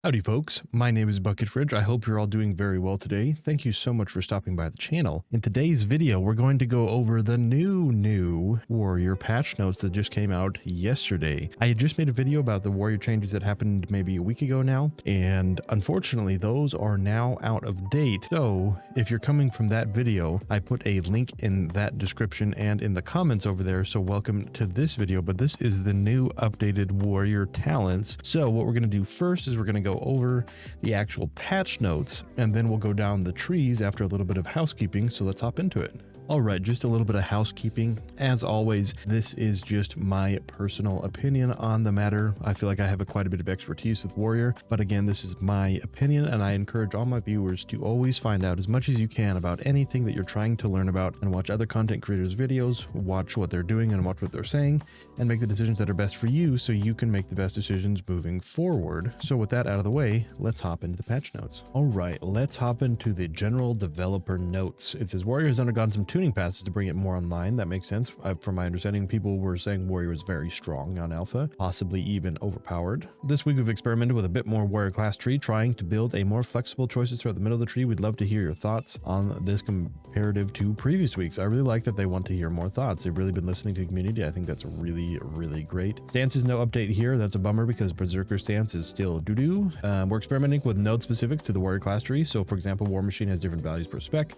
Howdy folks, my name is Bucket Fridge. I hope you're all doing very well today. Thank you so much for stopping by the channel. In today's video, we're going to go over the new Warrior patch notes that just came out yesterday. I had just made a video about the Warrior changes that happened maybe a week ago now, and unfortunately those are now out of date. So if you're coming from that video, I put a link in that description and in the comments over there, so welcome to this video. But this is the new updated Warrior talents. So what we're going to do first is we're going to go over the actual patch notes, and then we'll go down the trees after a little bit of housekeeping. So let's hop into it. All right, just a little bit of housekeeping. As always, this is just my personal opinion on the matter. I feel like I have quite a bit of expertise with Warrior, but again, this is my opinion, and I encourage all my viewers to always find out as much as you can about anything that you're trying to learn about, and watch other content creators' videos, watch what they're doing and watch what they're saying, and make the decisions that are best for you so you can make the best decisions moving forward. So with that out of the way, let's hop into the patch notes. All right, let's hop into the general developer notes. It says Warrior has undergone some tuning passes to bring it more online. That makes sense. From my understanding, people were saying Warrior is very strong on alpha, possibly even overpowered. This week we've experimented with a bit more Warrior class tree, trying to build a more flexible choices throughout the middle of the tree. We'd love to hear your thoughts on this comparative to previous weeks. I really like that they want to hear more thoughts. They've really been listening to the community. I think that's really great. Stance is no update here. That's a bummer because Berserker stance is still doo-doo. We're experimenting with node specifics to the Warrior class tree. So for example, War Machine has different values per spec.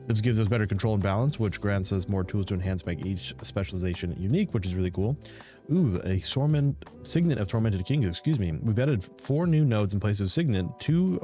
This gives us better control and balance, which grants us more tools to enhance, make each specialization unique, which is really cool. Ooh, a Signet of Tormented Kings, excuse me. We've added 4 new nodes in place of Signet, 2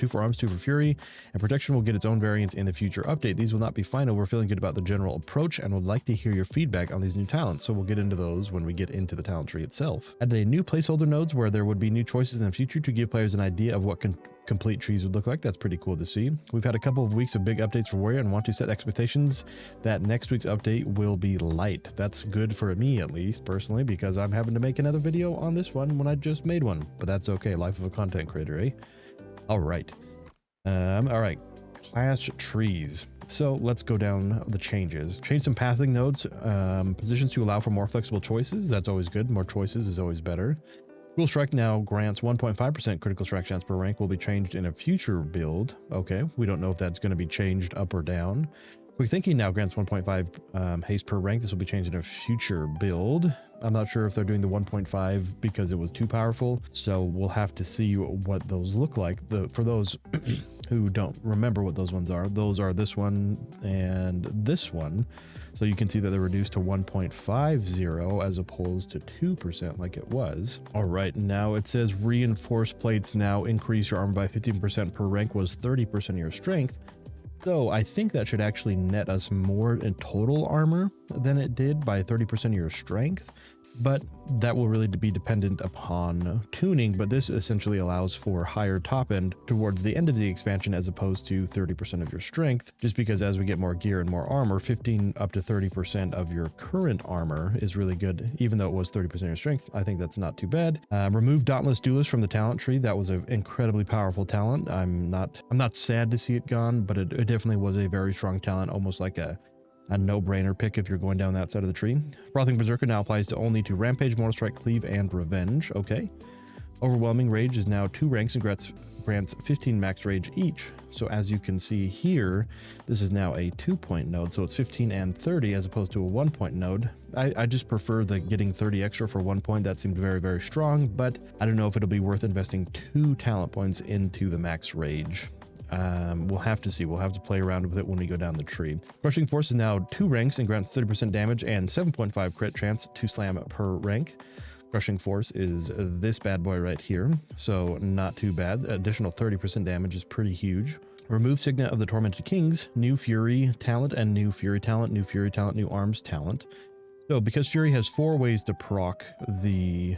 for Arms, 2 for Fury, and Protection will get its own variants in the future update. These will not be final. We're feeling good about the general approach and would like to hear your feedback on these new talents, so we'll get into those when we get into the talent tree itself. Added a new placeholder nodes where there would be new choices in the future to give players an idea of what complete trees would look like. That's pretty cool to see. We've had a couple of weeks of big updates for Warrior and want to set expectations that next week's update will be light. That's good for me, at least personally, because I'm having to make another video on this one when I just made one, but that's okay. Life of a content creator, eh? All right. Class trees. So let's go down the changes. Change some pathing nodes, positions to allow for more flexible choices. That's always good. More choices is always better. Cruel Strike now grants 1.5% critical strike chance per rank, will be changed in a future build. Okay, we don't know if that's going to be changed up or down. Quick Thinking now grants 1.5 haste per rank. This will be changed in a future build. I'm not sure if they're doing the 1.5 because it was too powerful, so we'll have to see what those look like. For those who don't remember what those ones are, those are this one and this one. So you can see that they're reduced to 1.50 as opposed to 2% like it was. All right, now it says reinforced plates now increase your armor by 15% per rank, was 30% of your strength. So I think that should actually net us more in total armor than it did by 30% of your strength. But that will really be dependent upon tuning, but this essentially allows for higher top end towards the end of the expansion as opposed to 30% of your strength, just because as we get more gear and more armor, 15 up to 30% of your current armor is really good. Even though it was 30% of your strength, I think that's not too bad. Remove Dauntless Duelist from the talent tree. That was an incredibly powerful talent. I'm not sad to see it gone, but it definitely was a very strong talent, almost like a no-brainer pick if you're going down that side of the tree. Frothing Berserker now applies to only to Rampage, Mortal Strike, Cleave, and Revenge. Okay. Overwhelming Rage is now 2 ranks and grants 15 max rage each. So as you can see here, this is now a 2-point node, so it's 15 and 30 as opposed to a 1-point node. I just prefer the getting 30 extra for 1 point. That seemed very strong, but I don't know if it'll be worth investing 2 talent points into the max rage. We'll have to see. We'll have to play around with it when we go down the tree. Crushing Force is now 2 ranks and grants 30% damage and 7.5 crit chance to slam per rank. Crushing Force is this bad boy right here, so not too bad. Additional 30% damage is pretty huge. Remove Signet of the Tormented Kings, new Fury talent and new Fury talent, new Fury talent, new Arms talent. So because Fury has 4 ways to proc the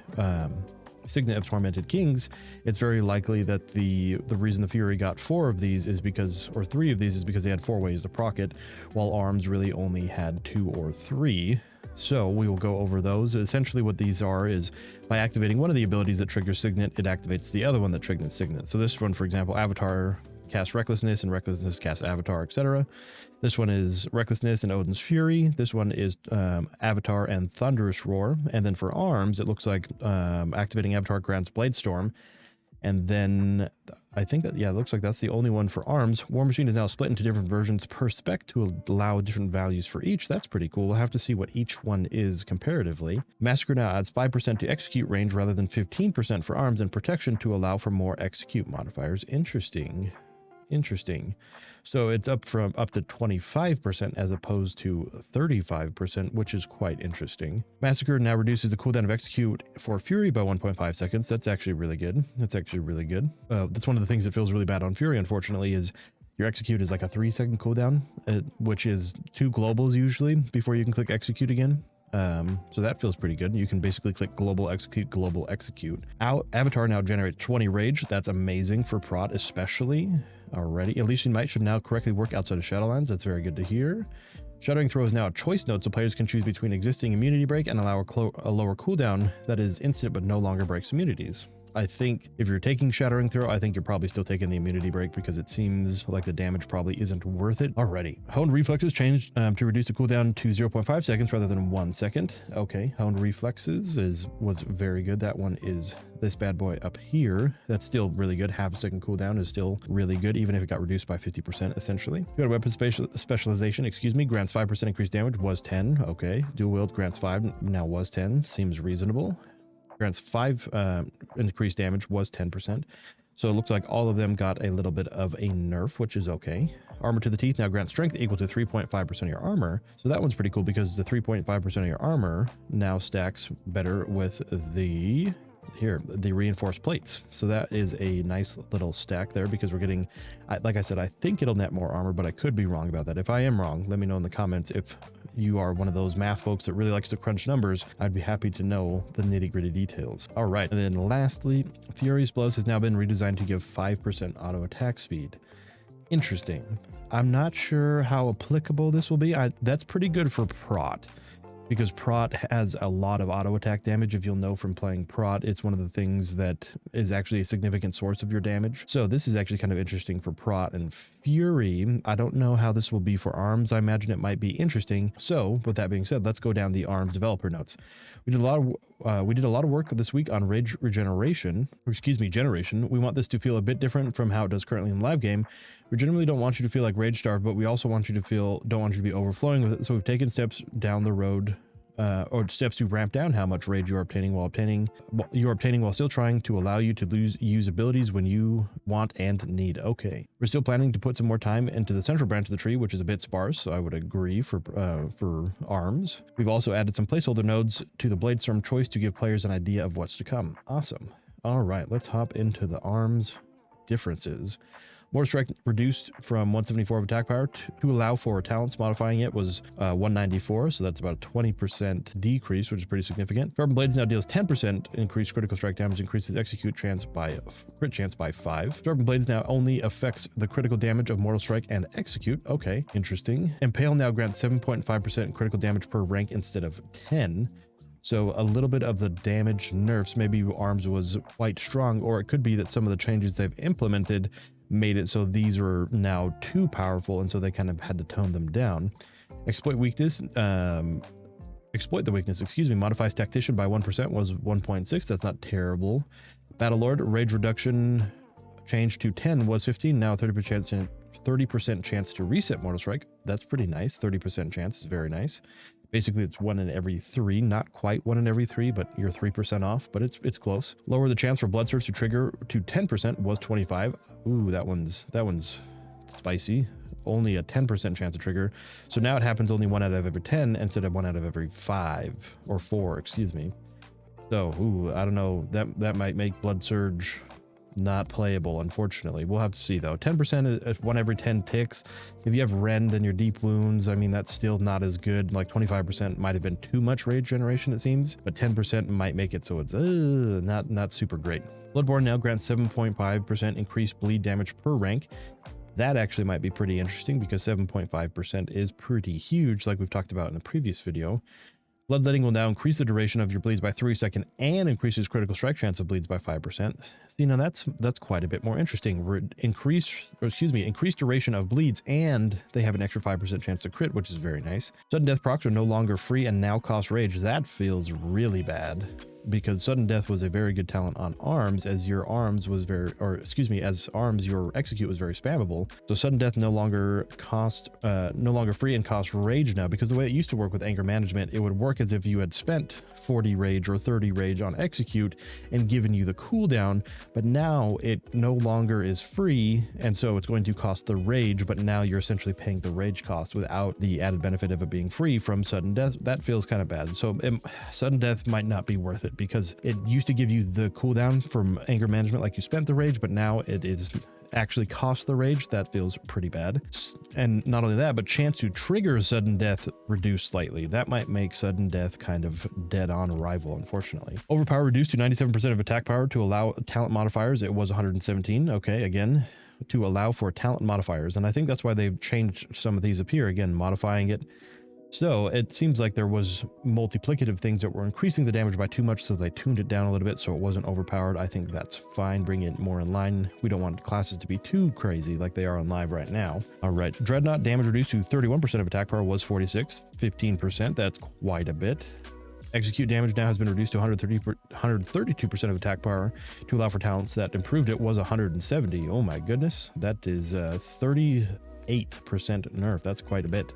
Signet of Tormented Kings, it's very likely that the reason the Fury got 4 of these is because, or 3 of these is because they had 4 ways to proc it, while Arms really only had 2 or 3. So we will go over those. Essentially what these are is by activating one of the abilities that triggers Signet, it activates the other one that triggers Signet. So this one, for example, Avatar cast Recklessness, and Recklessness cast Avatar, etc. This one is Recklessness and Odin's Fury. This one is Avatar and Thunderous Roar. And then for arms, it looks like activating Avatar grants Blade Storm. And then I think that, yeah, it looks like that's the only one for arms. War Machine is now split into different versions per spec to allow different values for each. That's pretty cool. We'll have to see what each one is comparatively. Massacre now adds 5% to execute range rather than 15% for arms, and protection to allow for more execute modifiers. Interesting. Interesting. So it's up to 25% as opposed to 35%, which is quite interesting. Massacre now reduces the cooldown of execute for Fury by 1.5 seconds. That's actually really good. That's actually really good. That's one of the things that feels really bad on Fury, unfortunately, is your execute is like a 3-second cooldown, which is 2 globals usually before you can click execute again. So that feels pretty good. You can basically click global execute. Avatar now generates 20 rage. That's amazing for Prot, especially already. Elysian Might should now correctly work outside of Shadowlands. That's very good to hear. Shattering Throw is now a choice node, so players can choose between existing immunity break and allow a lower cooldown that is instant but no longer breaks immunities. I think if you're taking Shattering Throw, I think you're probably still taking the immunity break because it seems like the damage probably isn't worth it. Alrighty. Honed Reflexes changed to reduce the cooldown to 0.5 seconds rather than 1 second. Okay, Honed Reflexes was very good. That one is this bad boy up here. That's still really good. Half a second cooldown is still really good, even if it got reduced by 50% essentially. You got weapon specialization, grants 5% increased damage, was 10. Okay. Dual wield grants 5, now was 10. Seems reasonable. Grants 5 increased damage, was 10%. So it looks like all of them got a little bit of a nerf, which is okay. Armor to the Teeth now grants strength equal to 3.5% of your armor. So that one's pretty cool because the 3.5% of your armor now stacks better with the reinforced plates. So that is a nice little stack there because we're getting, like I said, I think it'll net more armor, but I could be wrong about that. If I am wrong, let me know in the comments. If you are one of those math folks that really likes to crunch numbers, I'd be happy to know the nitty-gritty details. All right, and then lastly, Furious Blows has now been redesigned to give 5% auto attack speed. Interesting. I'm not sure how applicable this will be. That's pretty good for Prot, because Prot has a lot of auto attack damage. If you'll know from playing Prot, it's one of the things that is actually a significant source of your damage. So this is actually kind of interesting for Prot and Fury. I don't know how this will be for arms. I imagine it might be interesting. So with that being said, let's go down the arms developer notes. We did a lot of work this week on rage generation. We want this to feel a bit different from how it does currently in the live game. We generally don't want you to feel like rage starved, but we also want you to don't want you to be overflowing with it. So we've taken steps down the road, or steps to ramp down how much rage you're obtaining while still trying to allow you to use abilities when you want and need. Okay. We're still planning to put some more time into the central branch of the tree, which is a bit sparse, so I would agree for arms. We've also added some placeholder nodes to the Bladestorm choice to give players an idea of what's to come. Awesome. All right, let's hop into the arms differences. Mortal Strike reduced from 174 of attack power to allow for talents. Modifying it was 194, so that's about a 20% decrease, which is pretty significant. Sharpened Blades now deals 10% increased critical strike damage, increases execute chance by crit chance by 5. Sharpened Blades now only affects the critical damage of Mortal Strike and execute. Okay, interesting. Impale now grants 7.5% critical damage per rank instead of 10. So a little bit of the damage nerfs. Maybe arms was quite strong, or it could be that some of the changes they've implemented made it so these are now too powerful, and so they kind of had to tone them down. Exploit the weakness, modifies tactician by 1%, was 1.6. That's not terrible. Battlelord, rage reduction changed to 10, was 15, now 30% chance to reset Mortal Strike. That's pretty nice. 30% chance is very nice. Basically, it's 1 in every 3, not quite 1 in every 3, but you're 3% off, but it's close. Lower the chance for Blood Surge to trigger to 10%, was 25. Ooh, that one's spicy. Only a 10% chance to trigger. So now it happens only 1 out of every 10 instead of 1 out of every 5 or 4, excuse me. So, ooh, I don't know. That might make Blood Surge not playable, unfortunately. We'll have to see though. 10% is 1 every 10 ticks. If you have rend and your deep wounds, I mean, that's still not as good. Like 25% might have been too much rage generation, it seems, but 10% might make it so it's not super great. Bloodborne now grants 7.5% increased bleed damage per rank. That actually might be pretty interesting because 7.5% is pretty huge, like we've talked about in the previous video. Bloodletting will now increase the duration of your bleeds by 3 seconds and increases critical strike chance of bleeds by 5%. See, now that's quite a bit more interesting. Increased duration of bleeds, and they have an extra 5% chance to crit, which is very nice. Sudden death procs are no longer free and now cost rage. That feels really bad. because sudden death was a very good talent on arms, as your arms was very, or excuse me, as arms your execute was very spammable. So sudden death no longer free and cost rage now, because the way it used to work with anger management, it would work as if you had spent 40 rage or 30 rage on execute and given you the cooldown, but now it no longer is free, and so it's going to cost the rage, but now you're essentially paying the rage cost without the added benefit of it being free from sudden death. That feels kind of bad. So sudden death might not be worth it, because it used to give you the cooldown from anger management like you spent the rage, but now it is actually cost the rage. That feels pretty bad. And not only that, but chance to trigger sudden death reduced slightly. That might make sudden death kind of dead on arrival, unfortunately. Overpower reduced to 97% of attack power to allow talent modifiers. It was 117. Okay, again, to allow for talent modifiers. And I think that's why they've changed some of these up here, again, modifying it. So it seems like there was multiplicative things that were increasing the damage by too much, so they tuned it down a little bit so it wasn't overpowered. I think that's fine. Bring it more in line. We don't want classes to be too crazy like they are on live right now. All right, Dreadnought damage reduced to 31% of attack power was 46, 15%. That's quite a bit. Execute damage now has been reduced to 132% of attack power to allow for talents that improved it was 170. Oh my goodness, that is 38% nerf. That's quite a bit.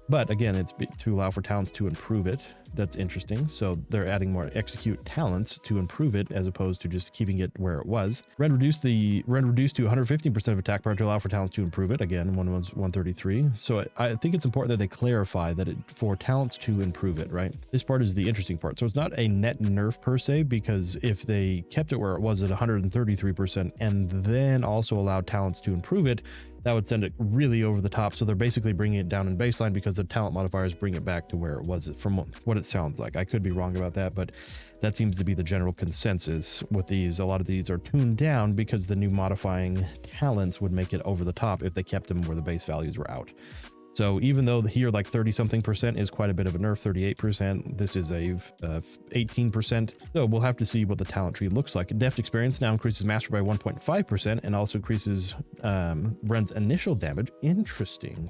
But again, it's to allow for talents to improve it. That's interesting. So they're adding more execute talents to improve it, as opposed to just keeping it where it was. Rend reduced to 115% of attack power to allow for talents to improve it. Again, one was 133. So I think it's important that they clarify that for talents to improve it, right? This part is the interesting part. So it's not a net nerf per se, because if they kept it where it was at 133% and then also allowed talents to improve it, that would send it really over the top. So they're basically bringing it down in baseline, because the talent modifiers bring it back to where it was from what it sounds like. I could be wrong about that, but that seems to be the general consensus with these. A lot of these are tuned down because the new modifying talents would make it over the top if they kept them where the base values were out. So even though here like 30-something% is quite a bit of a nerf, 38%, this is a 18%. So we'll have to see what the talent tree looks like. Deft experience now increases mastery by 1.5% and also increases Ren's initial damage. Interesting.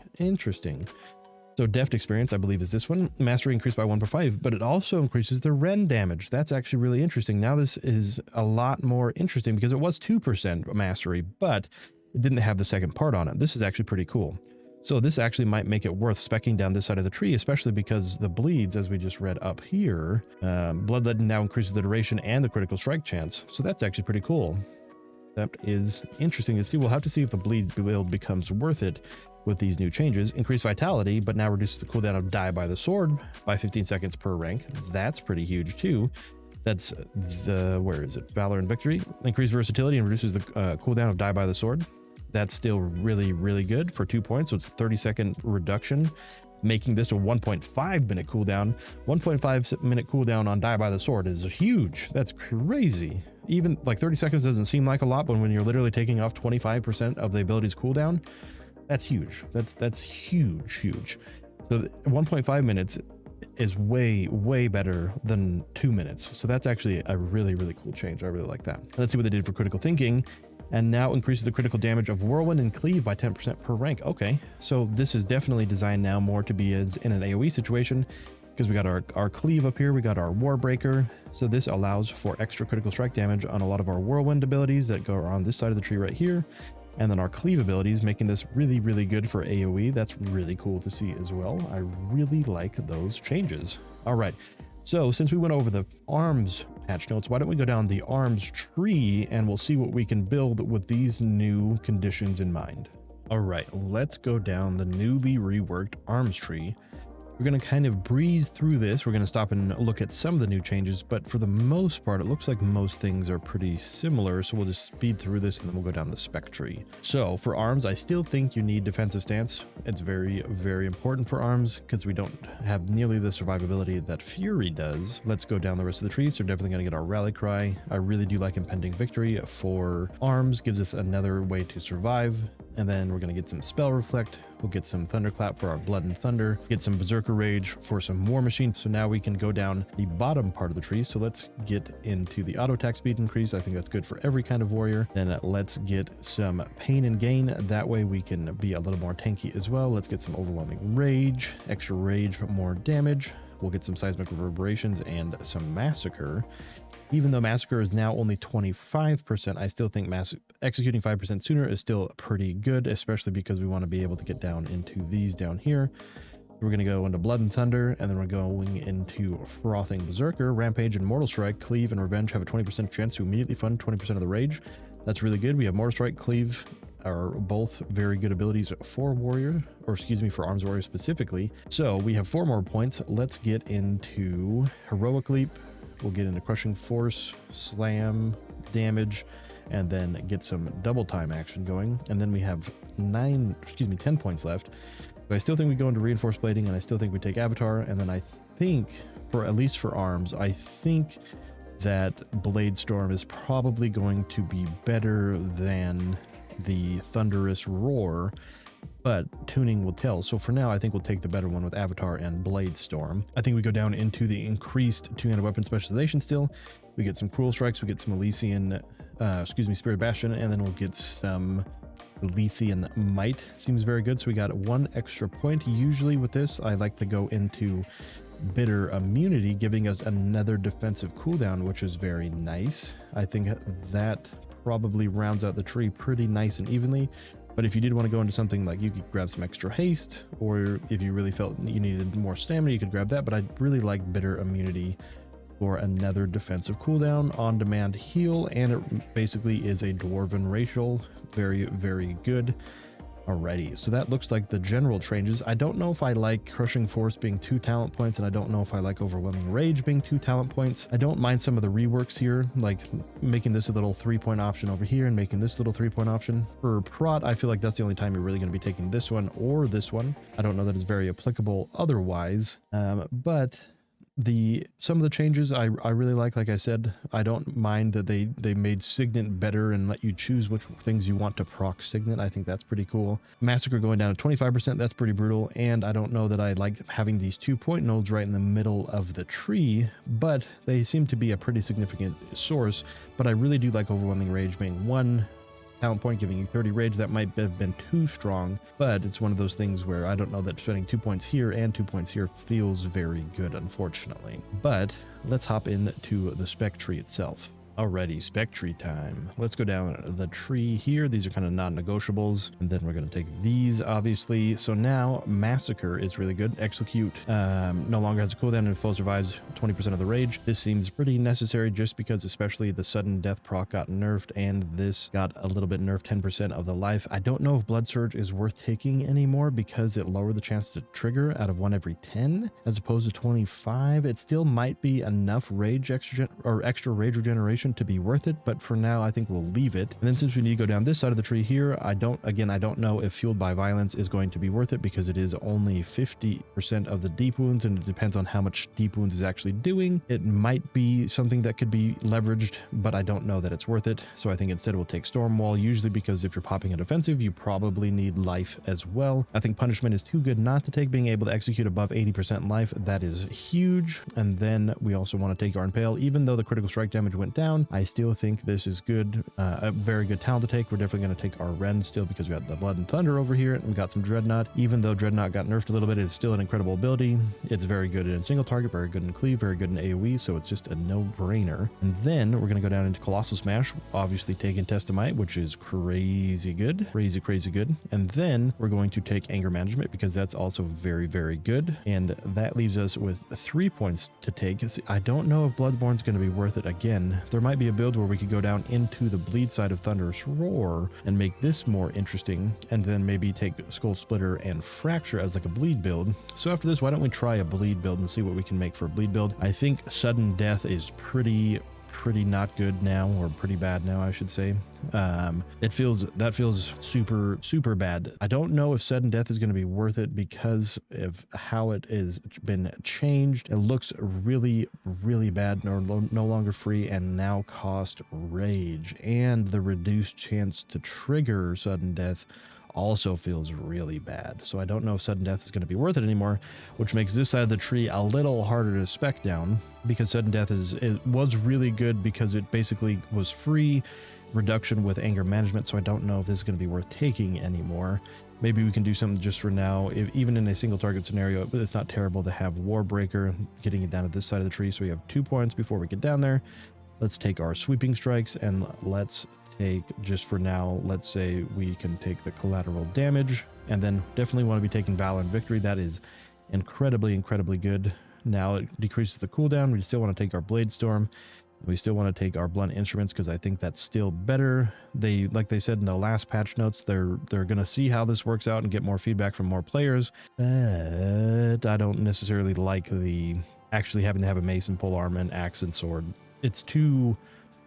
So deft experience, I believe, is this one. Mastery increased by 1.5, but it also increases the Ren damage. That's actually really interesting. Now this is a lot more interesting, because it was 2% mastery, but it didn't have the second part on it. This is actually pretty cool. So this actually might make it worth speccing down this side of the tree, especially because the bleeds, as we just read up here, Bloodletting now increases the duration and the critical strike chance. So that's actually pretty cool. That is interesting to see. We'll have to see if the bleed build becomes worth it with these new changes. Increased vitality, but now reduces the cooldown of Die by the Sword by 15 seconds per rank. That's pretty huge too. That's where is it? Valor and Victory. Increased versatility and reduces the cooldown of Die by the Sword. That's still really, really good for 2 points. So it's a 30-second reduction, making this a 1.5 minute cooldown. 1.5 minute cooldown on Die by the Sword is huge. That's crazy. Even like 30 seconds doesn't seem like a lot, but when you're literally taking off 25% of the ability's cooldown, that's huge. That's huge. So 1.5 minutes is way better than 2 minutes. So that's actually a really, really cool change. I really like that. Let's see what they did for critical thinking. And now increases the critical damage of Whirlwind and Cleave by 10% per rank. Okay, so this is definitely designed now more to be in an AoE situation, because we got our Cleave up here, we got our Warbreaker. So this allows for extra critical strike damage on a lot of our Whirlwind abilities that go on this side of the tree right here. And then our Cleave abilities, making this really, really good for AoE. That's really cool to see as well. I really like those changes. All right. So since we went over the arms patch notes, why don't we go down the arms tree and we'll see what we can build with these new conditions in mind. All right, let's go down the newly reworked arms tree. We're going to kind of breeze through this. We're going to stop and look at some of the new changes, but for the most part, it looks like most things are pretty similar. So we'll just speed through this and then we'll go down the spec tree. So for arms, I still think you need defensive stance. It's very, very important for arms because we don't have nearly the survivability that Fury does. Let's go down the rest of the tree. So definitely going to get our rally cry. I really do like impending victory for arms. Gives us another way to survive. And then we're going to get some spell reflect. We'll get some thunderclap for our blood and thunder, get some berserker rage for some war machine. So now we can go down the bottom part of the tree. So let's get into the auto attack speed increase. I think that's good for every kind of warrior. Then let's get some pain and gain. That way we can be a little more tanky as well. Let's get some overwhelming rage, extra rage, more damage. We'll get some seismic reverberations and some massacre. Even though massacre is now only 25%, I still think executing 5% sooner is still pretty good, especially because we want to be able to get down into these down here. We're going to go into Blood and Thunder, and then we're going into Frothing Berserker. Rampage and Mortal Strike, Cleave, and Revenge have a 20% chance to immediately fund 20% of the rage. That's really good. We have Mortal Strike, Cleave are both very good abilities for Warrior, or excuse me, for Arms Warrior specifically. So we have 4 more points. Let's get into Heroic Leap. We'll get into Crushing Force, Slam, Damage, and then get some double time action going. And then we have 10 points left. So I still think we go into Reinforced Plating, and I still think we take Avatar, and then I think, at least for arms, I think that Blade Storm is probably going to be better than the Thunderous Roar, but tuning will tell. So for now, I think we'll take the better one with Avatar and Blade Storm. I think we go down into the increased two-handed weapon specialization still. We get some Cruel Strikes, we get some Elysian, Spirit Bastion, and then we'll get some Elysian Might. Seems very good. So we got 1 extra point. Usually with this, I like to go into Bitter Immunity, giving us another defensive cooldown, which is very nice. I think that probably rounds out the tree pretty nice and evenly. But if you did want to go into something like, you could grab some extra haste, or if you really felt you needed more stamina, you could grab that. But I really like Bitter Immunity for another defensive cooldown, on-demand heal, and it basically is a Dwarven racial. Very, very good. Alrighty, so that looks like the general changes. I don't know if I like Crushing Force being 2 talent points, and I don't know if I like Overwhelming Rage being 2 talent points. I don't mind some of the reworks here, like making this a little 3-point option over here and making this little 3-point option. For Prot, I feel like that's the only time you're really going to be taking this one or this one. I don't know that it's very applicable otherwise, but some of the changes I really like I said. I don't mind that they made Signet better and let you choose which things you want to proc Signet. I think that's pretty cool. Massacre going down to 25%, that's pretty brutal, and I don't know that I like having these 2-point nodes right in the middle of the tree, but they seem to be a pretty significant source. But I really do like Overwhelming Rage being 1 talent point, giving you 30 rage. That might have been too strong, but it's one of those things where I don't know that spending 2 points here and 2 points here feels very good, unfortunately. But let's hop into the spec tree itself. Alrighty, spec tree time. Let's go down the tree here. These are kind of non-negotiables, and then we're going to take these, obviously. So now Massacre is really good. Execute no longer has a cooldown, and foe survives 20% of the rage. This seems pretty necessary just because especially the sudden death proc got nerfed, and this got a little bit nerfed, 10% of the life. I don't know if Blood Surge is worth taking anymore because it lowered the chance to trigger out of 1 every 10 as opposed to 25. It still might be enough rage extra rage regeneration to be worth it, but for now I think we'll leave it. And then since we need to go down this side of the tree here, I don't know if Fueled by Violence is going to be worth it because it is only 50% of the deep wounds, and it depends on how much deep wounds is actually doing. It might be something that could be leveraged, but I don't know that it's worth it. So I think instead we'll take Storm Wall, usually because if you're popping a defensive, you probably need life as well. I think Punishment is too good not to take. Being able to execute above 80% life, that is huge. And then we also want to take Yarn Pale. Even though the critical strike damage went down, I still think this is good, a very good talent to take. We're definitely going to take our Ren still because we got the Blood and Thunder over here, and we got some Dreadnought. Even though Dreadnought got nerfed a little bit, it's still an incredible ability. It's very good in single target, very good in cleave, very good in AoE, so it's just a no-brainer. And then we're going to go down into Colossal Smash, obviously taking Test of Might, which is crazy good, crazy good. And then we're going to take Anger Management because that's also very, very good. And that leaves us with 3 points to take. I don't know if Bloodborne's going to be worth it again. There might be a build where we could go down into the bleed side of Thunderous Roar and make this more interesting, and then maybe take Skull Splitter and Fracture as like a bleed build. So after this, why don't we try a bleed build and see what we can make for a bleed build? I think Sudden Death is pretty not good now, or pretty bad now, I should say. That feels super bad. I don't know if Sudden Death is going to be worth it because of how it has been changed. It looks really bad, no longer free, and now cost rage, and the reduced chance to trigger Sudden Death also feels really bad. So I don't know if Sudden Death is going to be worth it anymore, which makes this side of the tree a little harder to spec down, because Sudden Death was really good because it basically was free. reduction with anger management, so I don't know if this is going to be worth taking anymore. Maybe we can do something just for now. Even in a single target scenario, it's not terrible to have Warbreaker, getting it down to this side of the tree. So we have 2 points before we get down there. Let's take our sweeping strikes, and let's take, just for now, let's say we can take the collateral damage, and then definitely want to be taking Valor and Victory. That is incredibly good. Now it decreases the cooldown. We still want to take our Blade Storm. We still want to take our blunt instruments because I think that's still better. Like they said in the last patch notes, they're going to see how this works out and get more feedback from more players. But I don't necessarily like the actually having to have a mace and polearm and axe and sword. It's too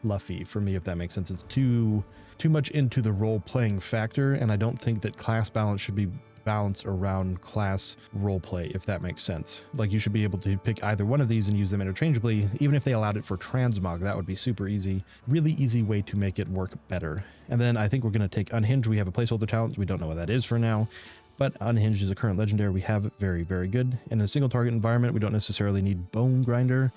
fluffy for me, if that makes sense. It's too much into the role-playing factor, and I don't think that class balance should be balanced around class roleplay, if that makes sense. Like, you should be able to pick either one of these and use them interchangeably. Even if they allowed it for transmog, that would be super easy. Really easy way to make it work better. And then I think we're going to take Unhinged. We have a placeholder talent. We don't know what that is for now, but Unhinged is a current legendary. We have it very good. In a single target environment, we don't necessarily need Bone Grinder,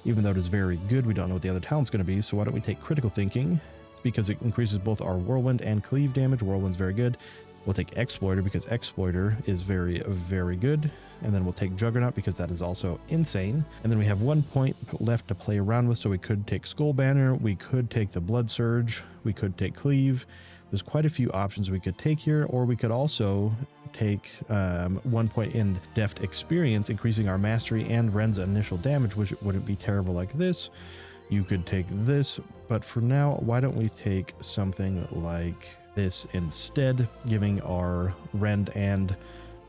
even though it is very good. We don't know what the other talent's going to be, so why don't we take Critical Thinking, because it increases both our Whirlwind and Cleave damage. Whirlwind's very good. We'll take Exploiter because Exploiter is very good. And then we'll take Juggernaut because that is also insane. And then we have 1 point left to play around with, so we could take Skull Banner, we could take the Blood Surge, we could take Cleave. There's quite a few options we could take here, or we could also take 1 point in Deft Experience, increasing our Mastery and Ren's initial damage, which wouldn't be terrible like this. You could take this, but for now, why don't we take something like this instead, giving our Rend and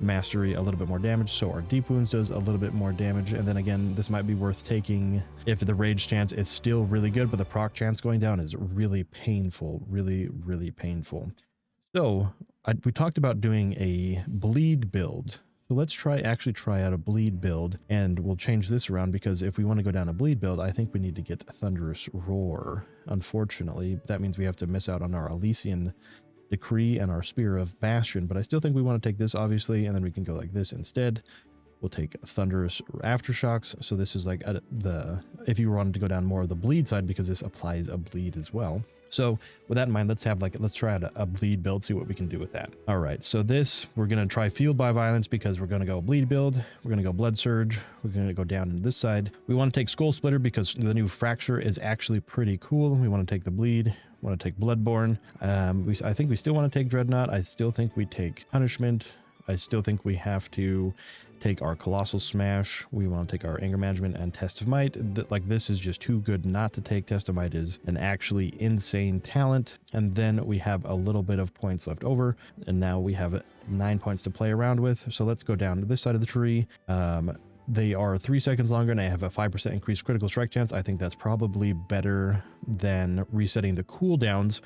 Mastery a little bit more damage, so our Deep Wounds does a little bit more damage. And then again, this might be worth taking if the Rage chance is still really good, but the proc chance going down is really painful, really painful. So we talked about doing a bleed build. So let's actually try out a bleed build, and we'll change this around, because if we want to go down a bleed build, I think we need to get Thunderous Roar. Unfortunately, that means we have to miss out on our Elysian Decree and our Spear of Bastion, but I still think we want to take this, obviously, and then we can go like this instead. We'll take Thunderous Aftershocks. So this is like if you wanted to go down more of the bleed side, because this applies a bleed as well. So with that in mind, let's try out a bleed build, see what we can do with that. All right, so we're going to try Fueled by Violence, because we're going to go bleed build. We're going to go Blood Surge. We're going to go down to this side. We want to take Skull Splitter because the new Fracture is actually pretty cool. We want to take the bleed. We want to take Bloodborne. I think we still want to take Dreadnought. I still think we take Punishment. I still think we have to take our Colossal Smash. We want to take our Anger Management and Test of Might. Like, this is just too good not to take. Test of Might is an actually insane talent. And then we have a little bit of points left over, and now we have 9 points to play around with. So let's go down to this side of the tree. They are 3 seconds longer, and I have a 5% increased critical strike chance. I think that's probably better than resetting the cooldowns.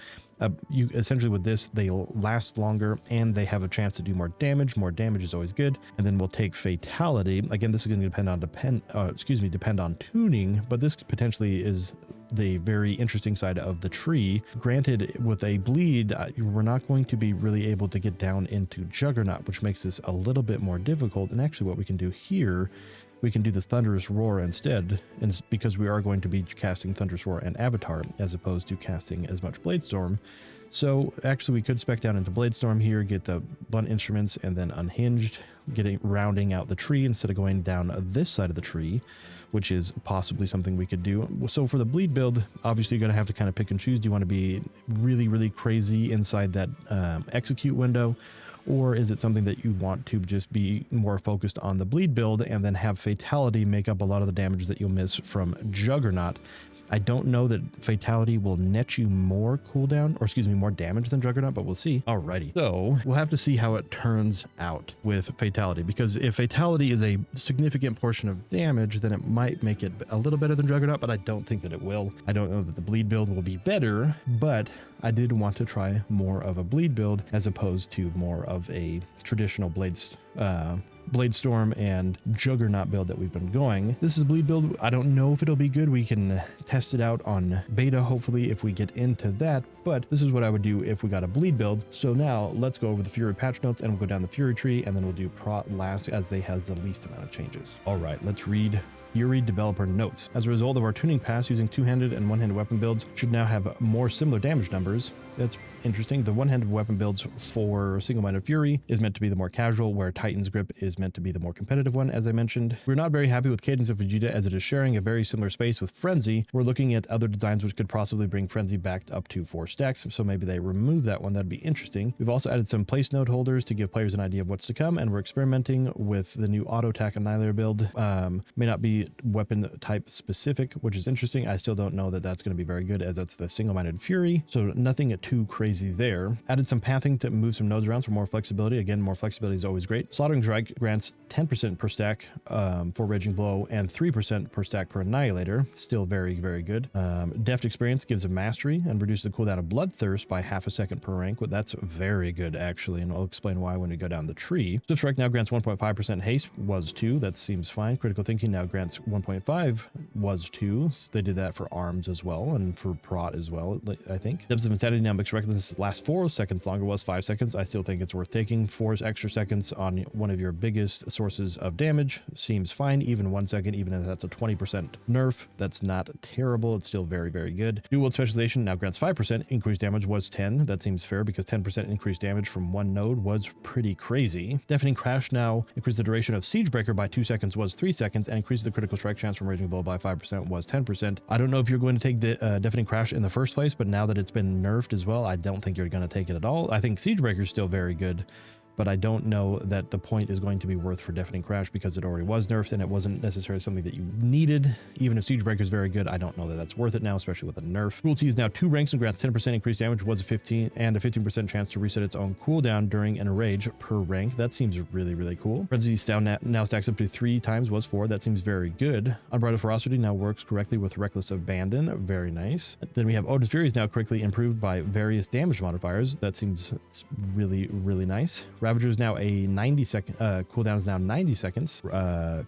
Essentially with this, they last longer, and they have a chance to do more damage. More damage is always good. And then we'll take Fatality. Again, this is going to depend on tuning, but this potentially is the very interesting side of the tree. Granted, with a bleed, we're not going to be really able to get down into Juggernaut, which makes this a little bit more difficult. And actually what we can do here, we can do the Thunderous Roar instead, and because we are going to be casting Thunderous Roar and Avatar as opposed to casting as much Bladestorm. So actually we could spec down into Bladestorm here, get the blunt instruments, and then Unhinged, rounding out the tree instead of going down this side of the tree, which is possibly something we could do. So for the bleed build, obviously you're going to have to kind of pick and choose. Do you want to be really crazy inside that execute window? Or is it something that you want to just be more focused on the bleed build and then have Fatality make up a lot of the damage that you'll miss from Juggernaut? I don't know that Fatality will net you more cooldown, or excuse me, more damage than Juggernaut, but we'll see. Alrighty. So we'll have to see how it turns out with Fatality, because if Fatality is a significant portion of damage, then it might make it a little better than Juggernaut, but I don't think that it will. I don't know that the bleed build will be better, but I did want to try more of a bleed build as opposed to more of a traditional Bladestorm and Juggernaut build that we've been going. This is bleed build. I don't know if it'll be good. We can test it out on beta, hopefully, if we get into that, but this is what I would do if we got a bleed build. So now let's go over the Fury patch notes, and we'll go down the Fury tree, and then we'll do Prot last, as they has the least amount of changes. All right, let's read Fury developer notes. As a result of our tuning pass, using two-handed and one-handed weapon builds should now have more similar damage numbers. That's interesting. The one-handed weapon builds for single-minded Fury is meant to be the more casual, where Titan's Grip is meant to be the more competitive one, as I mentioned. We're not very happy with Cadence of Vegeta, as it is sharing a very similar space with Frenzy. We're looking at other designs which could possibly bring Frenzy back up to 4 stacks, so maybe they remove that one. That'd be interesting. We've also added some place node holders to give players an idea of what's to come, and we're experimenting with the new auto attack annihilator build. May not be weapon type specific, which is interesting. I still don't know that that's going to be very good, as that's the single-minded Fury, so nothing too crazy there. Added some pathing to move some nodes around for more flexibility. Again, more flexibility is always great. Slaughtering Strike grants 10% per stack for Raging Blow and 3% per stack per Annihilator. Still very, very good. Deft Experience gives a mastery and reduces the cooldown of Bloodthirst by half a second per rank. Well, that's very good, actually, and I'll explain why when we go down the tree. Swift Strike now grants 1.5% haste, was 2. That seems fine. Critical Thinking now grants 1.5, was 2. So they did that for arms as well, and for Prot as well, I think. Depths of Insanity now makes Recklessness last 4 seconds longer, was 5 seconds. I still think it's worth taking. 4 extra seconds on one of your biggest sources of damage seems fine. Even 1 second, even if that's a 20% nerf, that's not terrible. It's still very, very good. Dual Wield Specialization now grants 5%. Increased damage was 10. That seems fair, because 10% increased damage from one node was pretty crazy. Deafening Crash now increased the duration of Siegebreaker by 2 seconds, was 3 seconds, and increases the critical strike chance from Raging Blow by 5%, was 10%. I don't know if you're going to take the Deafening Crash in the first place, but now that it's been nerfed as well, I don't think you're going to take it at all. I think Siegebreaker is still very good, but I don't know that the point is going to be worth for Deafening Crash, because it already was nerfed and it wasn't necessarily something that you needed. Even if Siegebreaker is very good, I don't know that that's worth it now, especially with a nerf. Cruelty is now 2 ranks and grants 10% increased damage, was a 15 and a 15% chance to reset its own cooldown during an enrage per rank. That seems really, really cool. Frenzy now stacks up to 3 times, was 4. That seems very good. Unbridled Ferocity now works correctly with Reckless Abandon. Very nice. Then we have Odin's Fury is now correctly improved by various damage modifiers. That seems really, really nice. Ravager is now a 90-second cooldown is now 90 seconds,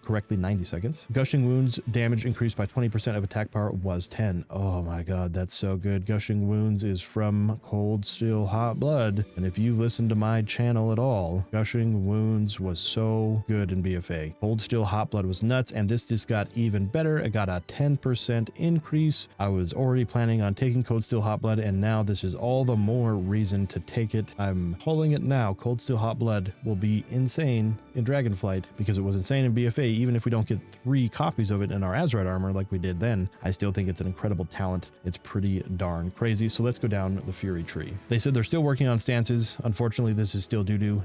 correctly 90 seconds. Gushing Wounds damage increased by 20% of attack power, was 10. Oh my god, that's so good. Gushing Wounds is from Cold Steel Hot Blood, and if you listen to my channel at all, Gushing Wounds was so good in BFA. Cold Steel Hot Blood was nuts, and this just got even better. It got a 10% increase. I was already planning on taking Cold Steel Hot Blood, and now this is all the more reason to take it. I'm pulling it now. Cold Steel Hot Blood will be insane in Dragonflight, because it was insane in BFA. Even if we don't get 3 copies of it in our Azerite armor like we did then, I still think it's an incredible talent. It's pretty darn crazy. So let's go down the Fury tree. They said they're still working on stances. Unfortunately, this is still doo-doo.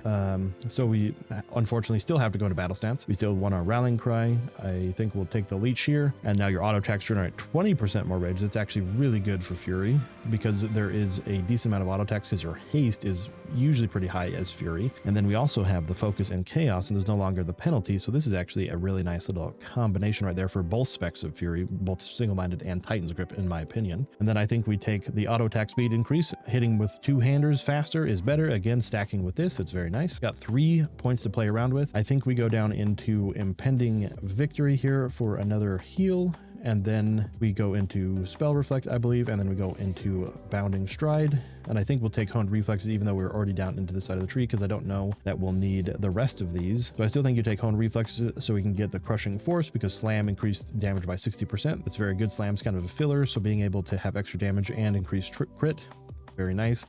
So we unfortunately still have to go to battle stance. We still want our Rallying Cry. I think we'll take the Leech here. And now your auto attacks generate 20% more rage. That's actually really good for Fury, because there is a decent amount of auto attacks, because your haste is usually pretty high as Fury. And then we also have the focus and chaos, and there's no longer the penalty. So this is actually a really nice little combination right there for both specs of Fury, both single-minded and Titan's Grip, in my opinion. And then I think we take the auto attack speed increase. Hitting with 2-handers faster is better. Again, stacking with this, it's very nice. Got 3 points to play around with. I think we go down into Impending Victory here for another heal. And then we go into Spell Reflect, I believe, and then we go into Bounding Stride. And I think we'll take Honed Reflexes, even though we're already down into the side of the tree, because I don't know that we'll need the rest of these. So I still think you take Honed Reflexes so we can get the Crushing Force, because Slam increased damage by 60%. That's very good. Slam's kind of a filler, so being able to have extra damage and increased crit, very nice.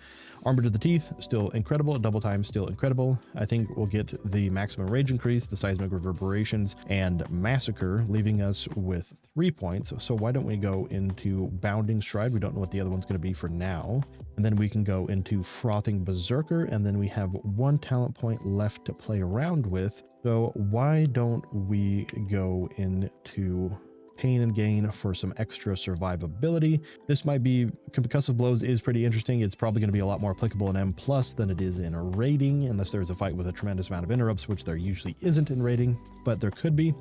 Armor to the Teeth, still incredible. Double Time, still incredible. I think we'll get the maximum rage increase, the seismic reverberations, and Massacre, leaving us with 3 points. So why don't we go into Bounding Stride? We don't know what the other one's going to be for now. And then we can go into Frothing Berserker, and then we have 1 talent point left to play around with. So why don't we go into Pain and Gain for some extra survivability? This might be, Concussive Blows is pretty interesting. It's probably going to be a lot more applicable in M+ than it is in a rating, unless there's a fight with a tremendous amount of interrupts, which there usually isn't in rating, but there could be.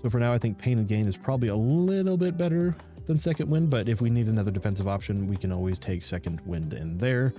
So for now, I think Pain and Gain is probably a little bit better than Second Wind, but if we need another defensive option, we can always take Second Wind in there.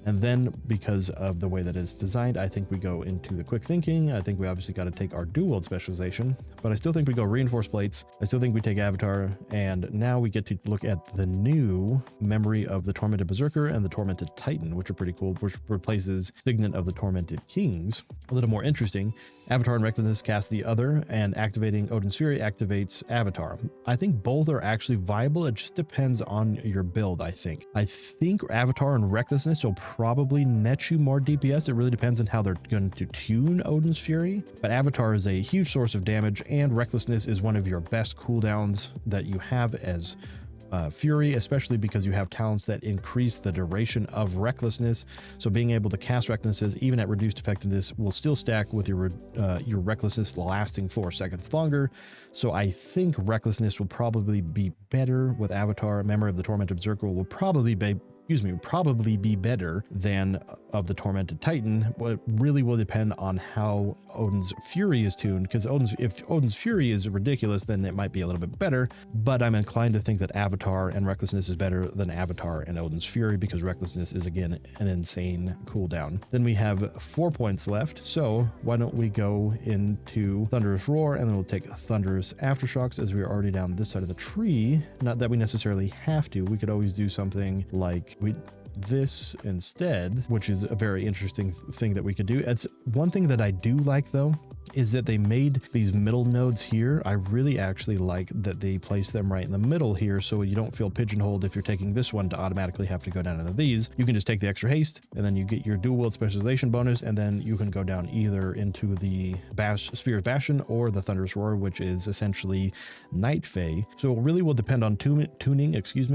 And then because of the way that it's designed, I think we go into the quick thinking. I think we obviously got to take our dual wield specialization, but I still think we go reinforced plates. I still think we take avatar, and now we get to look at the new memory of the tormented berserker and the tormented titan, which are pretty cool, which replaces signet of the tormented kings. A little more interesting. Avatar and recklessness cast the other, and activating Odin's Fury activates avatar. I think both are actually viable. It just depends on your build, I think. I think avatar and recklessness will probably net you more DPS. It really depends on how they're going to tune Odin's Fury, but avatar is a huge source of damage, and recklessness is one of your best cooldowns that you have as Fury, especially because you have talents that increase the duration of recklessness. So being able to cast recklessness even at reduced effectiveness will still stack with your recklessness lasting 4 seconds longer. So I think recklessness will probably be better with avatar. Memory of the tormented berserker will probably be better than of the tormented titan. What really will depend on how Odin's Fury is tuned, because if Odin's Fury is ridiculous, then it might be a little bit better, but I'm inclined to think that avatar and recklessness is better than avatar and Odin's Fury, because recklessness is again an insane cooldown. Then we have 4 points left, so why don't we go into Thunderous Roar, and then we'll take Thunderous Aftershocks, as we're already down this side of the tree. Not that we necessarily have to. We could always do something like this instead, which is a very interesting thing that we could do. It's one thing that I do like, though, is that they made these middle nodes here. I really actually like that they place them right in the middle here, so you don't feel pigeonholed if you're taking this one to automatically have to go down into these. You can just take the extra haste, and then you get your dual wield specialization bonus, and then you can go down either into the Spear of Bastion or the Thunderous Roar, which is essentially Night Fae. So it really will depend on tuning,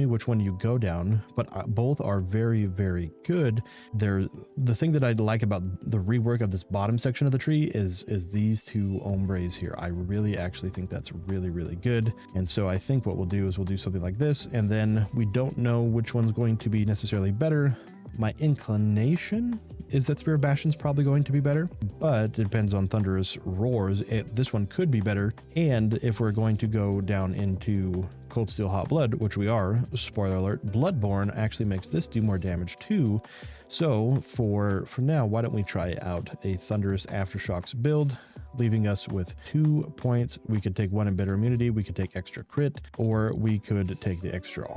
which one you go down, but both are very, very good. The thing that I like about the rework of this bottom section of the tree is these two ombres here. I really actually think that's really, really good. And so I think what we'll do is we'll do something like this, and then we don't know which one's going to be necessarily better. My inclination is that Spear of Bastion's probably going to be better, but it depends on Thunderous Roars. This one could be better, and if we're going to go down into Cold Steel Hot Blood, which we are, spoiler alert, Bloodborne actually makes this do more damage too. So for now, why don't we try out a Thunderous Aftershocks build, leaving us with 2 points. We could take 1 in Bitter Immunity, we could take extra crit, or we could take the extra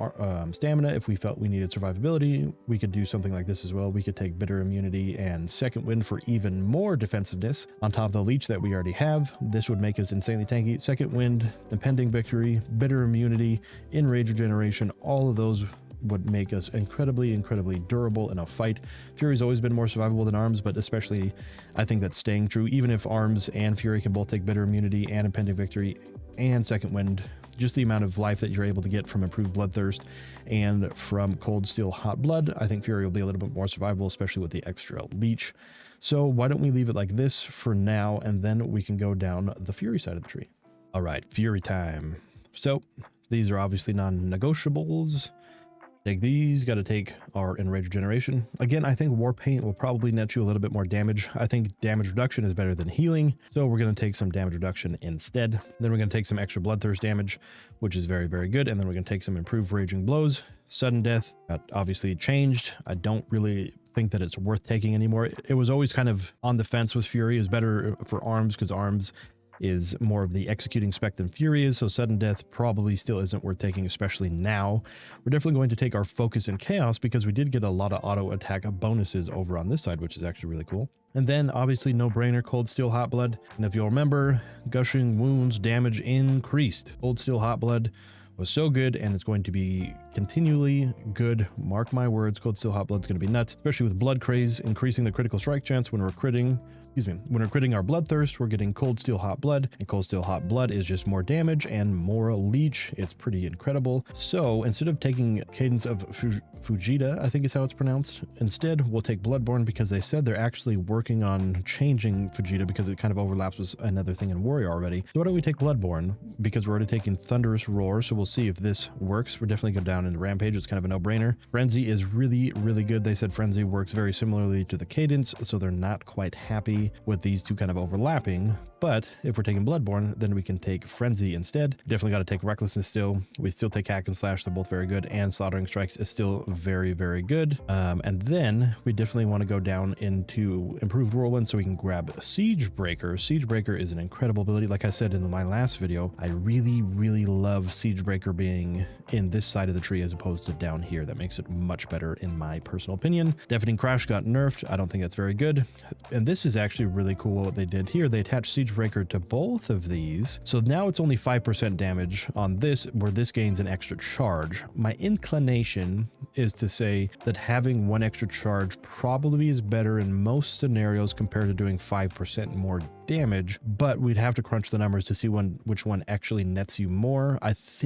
stamina if we felt we needed survivability. We could do something like this as well. We could take Bitter Immunity and Second Wind for even more defensiveness on top of the leech that we already have. This would make us insanely tanky. Second Wind, Impending Victory, Bitter Immunity, Enrage Regeneration, all of those would make us incredibly, incredibly durable in a fight. Fury's always been more survivable than Arms, but especially I think that's staying true. Even if Arms and Fury can both take Bitter Immunity and Impending Victory and Second Wind, just the amount of life that you're able to get from improved Bloodthirst and from Cold Steel Hot Blood, I think Fury will be a little bit more survivable, especially with the extra leech. So why don't we leave it like this for now, and then we can go down the Fury side of the tree. All right, Fury time. So these are obviously non-negotiables. Take these, got to take our Enrage Regeneration. Again, I think War Paint will probably net you a little bit more damage. I think damage reduction is better than healing, so we're going to take some damage reduction instead. Then we're going to take some extra Bloodthirst damage, which is very, very good. And then we're going to take some improved Raging Blows. Sudden Death got obviously changed. I don't really think that it's worth taking anymore. It was always kind of on the fence with Fury. Is better for Arms because Arms is more of the executing spec than Fury is, so Sudden Death probably still isn't worth taking, especially now. We're definitely going to take our Focus in Chaos because we did get a lot of auto attack bonuses over on this side, which is actually really cool. And then obviously no brainer, Cold Steel Hot Blood. And if you'll remember, Gushing Wounds damage increased. Cold Steel Hot Blood was so good, and it's going to be continually good. Mark my words, Cold Steel Hot Blood's going to be nuts, especially with Blood Craze increasing the critical strike chance when we're critting. When we're critting our Bloodthirst, we're getting Cold Steel Hot Blood, and Cold Steel Hot Blood is just more damage and more leech. It's pretty incredible. So instead of taking Cadence of Fujita, I think is how it's pronounced, instead we'll take Bloodborne, because they said they're actually working on changing Fujita because it kind of overlaps with another thing in Warrior already. So why don't we take Bloodborne, because we're already taking Thunderous Roar, so we'll see if this works. We're definitely go down into Rampage. It's kind of a no-brainer. Frenzy is really, really good. They said Frenzy works very similarly to the Cadence, so they're not quite happy with these two kind of overlapping, But if we're taking Bloodborne, then we can take Frenzy instead. Definitely got to take Recklessness still. We still take Hack and Slash. They're both very good. And Slaughtering Strikes is still very, very good. And then we definitely want to go down into Improved Whirlwind so we can grab Siegebreaker. Siegebreaker is an incredible ability. Like I said in my last video, I really, really love Siegebreaker being in this side of the tree as opposed to down here. That makes it much better in my personal opinion. Deafening Crash got nerfed. I don't think that's very good. And this is actually really cool what they did here. They attached Siegebreaker to both of these. So now it's only 5% damage on this, where this gains an extra charge. My inclination is to say that having one extra charge probably is better in most scenarios compared to doing 5% more damage, but we'd have to crunch the numbers to see which one actually nets you more.